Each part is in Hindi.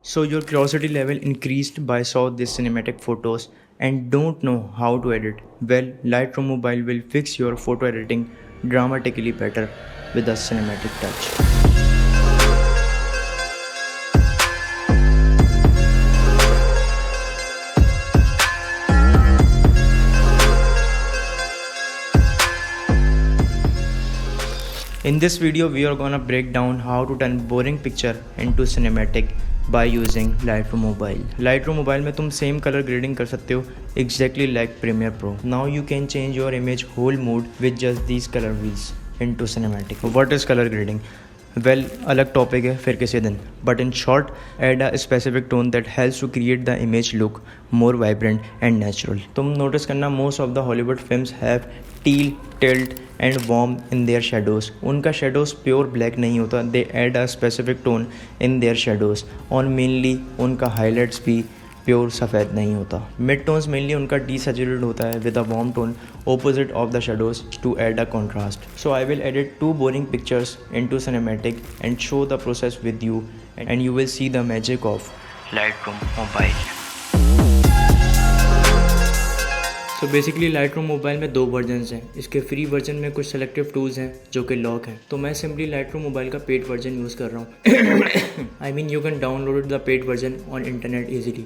So your curiosity level increased by saw these cinematic photos and don't know how to edit. Well, Lightroom Mobile will fix your photo editing dramatically better with a cinematic touch. In this video, we are gonna break down how to turn boring picture into cinematic by using Lightroom Mobile. Lightroom Mobile में तुम same color grading कर सकते हो exactly like Premiere Pro. Now you can change your image whole mood with just these color wheels into cinematic. What is color grading? Well, अलग टॉपिक है फिर किसी दिन. But in short, add a specific tone that helps to create the image look more vibrant and natural. तुम notice करना most of the Hollywood films have teal, tilt and warm in their shadows. उनका shadows pure black नहीं होता. They add a specific tone in their shadows. और mainly उनका highlights भी प्योर सफ़ेद नहीं होता. मिड टोन्स मेनली उनका डीसैचुरेटेड होता है with a warm tone opposite of the shadows to add a contrast. So I will edit two boring pictures into cinematic and show the process with you and you will see the magic of Lightroom Mobile. So basically Lightroom Mobile में दो वर्जन्स हैं. इसके फ्री वर्जन में कुछ सेलेक्टिव टूल्स हैं जो कि लॉक हैं. तो मैं सिंपली Lightroom Mobile का पेड वर्जन यूज़ कर रहा हूँ. I mean you can download the paid version on internet easily.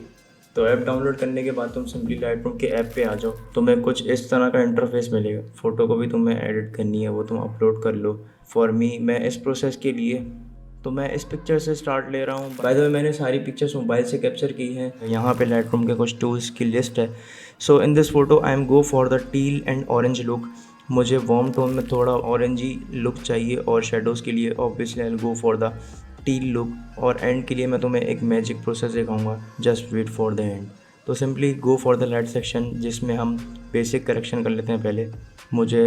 तो ऐप डाउनलोड करने के बाद तुम सिंपली लाइटरूम के ऐप पे आ जाओ. तुम्हें कुछ इस तरह का इंटरफेस मिलेगा. फ़ोटो को भी तुम्हें एडिट करनी है वो तुम अपलोड कर लो. फॉर मी मैं इस प्रोसेस के लिए तो मैं इस पिक्चर से स्टार्ट ले रहा हूँ. बाय द वे मैंने सारी पिक्चर्स मोबाइल से कैप्चर की हैं. यहाँ पे लाइटरूम के कुछ टूल्स की लिस्ट है. So in this photo I am go for the teal and orange look. मुझे वार्म टोन में थोड़ा ऑरेंजी लुक चाहिए और शेडोज़ के लिए obviously I will go for the teal look. और एंड के लिए मैं तुम्हें एक मैजिक प्रोसेस दिखाऊंगा. Just wait for the end. तो simply go for the light section जिसमें हम बेसिक करेक्शन कर लेते हैं. पहले मुझे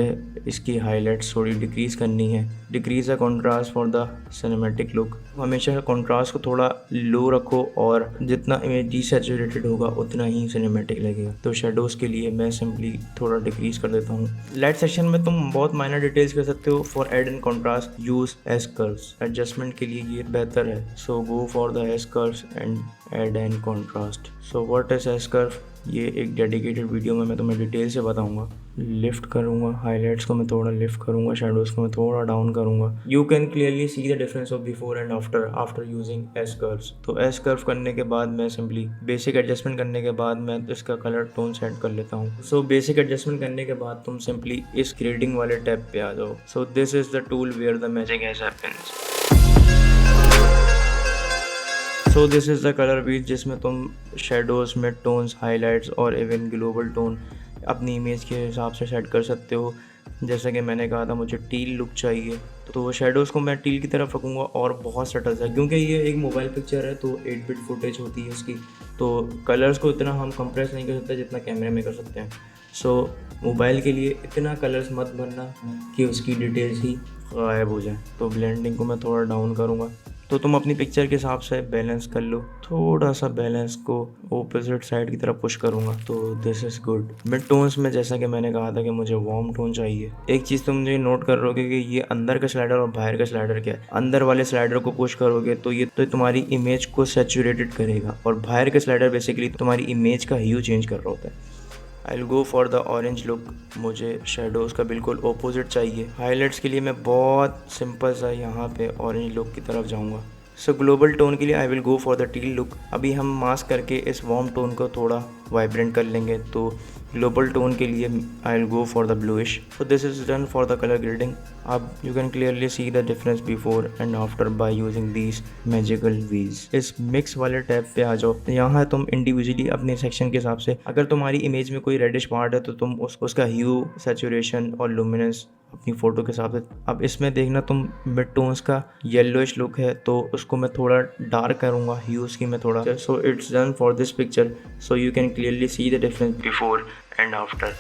इसकी हाईलाइट्स थोड़ी डिक्रीज़ करनी है. Decrease the contrast for the cinematic look. हमेशा कॉन्ट्रास्ट को थोड़ा लो रखो और जितना इमेज डीसैचुरेटेड होगा उतना ही सिनेमैटिक लगेगा. तो शेडोज़ के लिए मैं सिंपली थोड़ा डिक्रीज़ कर देता हूँ. लाइट सेक्शन में तुम बहुत माइनर डिटेल्स कर सकते हो. For add and contrast use S curves. Adjustment के लिए ये बेहतर है. So go for the S curves and add and contrast. So what is S curve? ये एक डेडिकेटेड वीडियो में मैं तुम्हें डिटेल से बताऊंगा. लिफ्ट करूंगा, हाईलाइट्स को मैं थोड़ा लिफ्ट करूंगा, शेडोज़ को मैं थोड़ा डाउन करूंगा. You can clearly see the difference of before and after using S curves. तो एस कर्व करने के बाद मैं सिंपली बेसिक एडजस्टमेंट करने के बाद मैं इसका कलर टोन सेट कर लेता हूँ. सो बेसिक एडजस्टमेंट करने के बाद तुम सिंपली इस ग्रेडिंग वाले टैब पे आ जाओ. So this is the tool where the magic has happens. So this is the colour wheel जिसमें तुम शेडोज़, मिड टोन्स, हाईलाइट्स और इवन ग्लोबल टोन अपनी इमेज के हिसाब से सेट कर सकते हो. जैसा कि मैंने कहा था मुझे टील लुक चाहिए तो शेडोज़ को मैं टील की तरफ रखूँगा और बहुत सटल है क्योंकि ये एक मोबाइल पिक्चर है तो 8 बिट फुटेज होती है इसकी. तो कलर्स को इतना हम कंप्रेस नहीं कर सकते जितना कैमरे में कर सकते हैं. सो मोबाइल के लिए इतना कलर्स मत भरना कि उसकी डिटेल्स ही गायब हो जाए. तो ब्लेंडिंग को मैं थोड़ा डाउन करूँगा. तो तुम अपनी पिक्चर के हिसाब से बैलेंस कर लो. थोड़ा सा बैलेंस को ऑपोजिट साइड की तरफ पुश करूँगा. तो this is good. Mid tones में जैसा कि मैंने कहा था कि मुझे वार्म टोन चाहिए. एक चीज़ तुम मुझे नोट कर रहोगे कि ये अंदर का स्लाइडर और बाहर का स्लाइडर क्या है. अंदर वाले स्लाइडर को पुश करोगे तो ये तो तुम्हारी इमेज को सैचुरेटेड करेगा और बाहर का स्लाइडर बेसिकली तुम्हारी इमेज का ह्यू चेंज कर रहा होता है. आई will go for the orange look. मुझे शेडोज़ का बिल्कुल ऑपोजिट चाहिए. हाईलाइट्स के लिए मैं बहुत सिंपल सा यहाँ पे ऑरेंज लुक की तरफ जाऊँगा. सो ग्लोबल टोन के लिए I will go for the teal look. अभी हम मास्क करके इस वार्म टोन को थोड़ा वाइब्रेंट कर लेंगे. तो ग्लोबल टोन के लिए I will go for the bluish. So this is done for the colour grading. अब you can clearly see the difference before and after by using these magical wheels. इस मिक्स वाले टैब पे आ जाओ. यहाँ तुम इंडिविजुअली अपने सेक्शन के हिसाब से अगर तुम्हारी इमेज में कोई रेडिश पार्ट है तो तुम उसका ह्यू, सैचुरेशन और लुमिनेंस अपनी फ़ोटो के हिसाब से. अब इसमें देखना तुम मिड टोन्स का येलोइश लुक है तो उसको मैं थोड़ा डार्क करूँगा. ह्यूज़ की मैं थोड़ा. So it's done for this picture. So you can clearly see the difference before and after.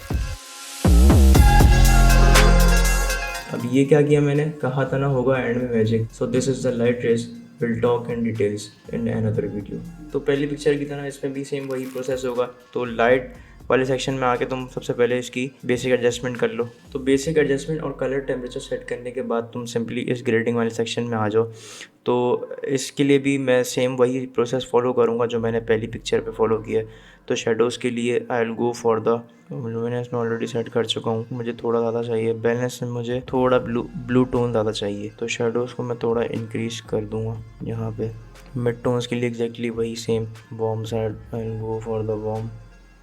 अब ये क्या किया मैंने कहा था ना होगा एंड में magic. So this is the light rays. Will talk in details in another video. तो पहली पिक्चर की तरह इसमें भी सेम वही प्रोसेस होगा. तो लाइट वाले सेक्शन में आके तुम सबसे पहले इसकी बेसिक एडजस्टमेंट कर लो। तो बेसिक एडजस्टमेंट और कलर टेम्परेचर सेट करने के बाद तुम सिंपली इस ग्रेडिंग वाले सेक्शन में आ जाओ। तो इसके लिए भी मैं सेम वही प्रोसेस फॉलो करूँगा जो मैंने पहली पिक्चर पे फॉलो किया है। तो शेडोज़ के लिए I will go for the luminous में ऑलरेडी सेट कर चुका हूँ, मुझे थोड़ा ज़्यादा चाहिए। बैलेंस में मुझे थोड़ा ब्लू टोन ज़्यादा चाहिए, तो शेडोज़ को मैं थोड़ा इंक्रीज़ कर दूँगा यहाँ पे। मिड टोन्स के लिए एग्जैक्टली वही same, warm side I will go for the warm.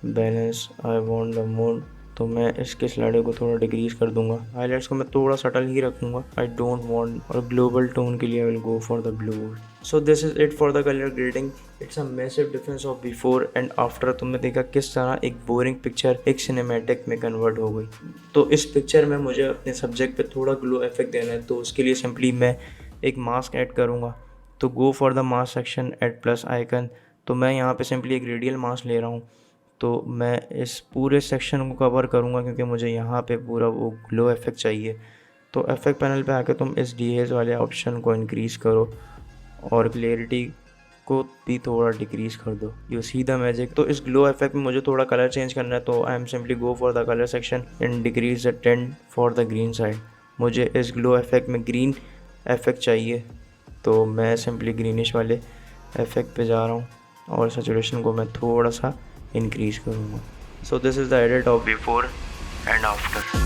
Balance I want the mode, तो मैं इसके स्लाइडर को थोड़ा डिक्रीज़ कर दूंगा। हाईलाइट्स को मैं थोड़ा सटल ही रखूँगा, आई डोंट वांट। और ग्लोबल टोन के लिए I will go for the blue. So this is it for the colour grading. It's a massive difference of before and after. तुमने देखा किस तरह एक बोरिंग पिक्चर एक सिनेमैटिक में कन्वर्ट हो गई। तो इस पिक्चर में मुझे अपने सब्जेक्ट पे थोड़ा ग्लो इफेक्ट देना है, तो उसके लिए सिंपली मैं एक मास्क ऐड करूँगा। तो go for the mask section at plus icon. तो मैं यहाँ पे सिंपली एक रेडियल मास्क ले रहा हूँ। तो मैं इस पूरे सेक्शन को कवर करूँगा क्योंकि मुझे यहाँ पे पूरा वो ग्लो इफेक्ट चाहिए। तो इफेक्ट पैनल पे आके तुम इस डीहेज वाले ऑप्शन को इंक्रीज़ करो और क्लियरिटी को भी थोड़ा डिक्रीज़ कर दो। You see the magic. तो इस ग्लो इफेक्ट में मुझे थोड़ा कलर चेंज करना है, तो I am simply go for the colour section and decrease the tend for the green side. मुझे इस ग्लो इफेक्ट में ग्रीन इफेक्ट चाहिए, तो मैं सिंपली ग्रीनिश वाले इफेक्ट पे जा रहा हूँ और सैचुरेशन को मैं थोड़ा सा इंक्रीज़ करूँगा। So this is the edit of before and after.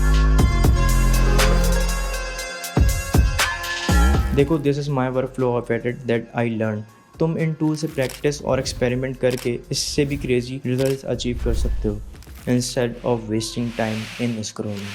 देखो, this is my workflow of edit that I learn. तुम इन टूल से प्रैक्टिस और एक्सपेरिमेंट करके इससे भी क्रेजी रिजल्ट अचीव कर सकते हो instead of wasting time in scrolling.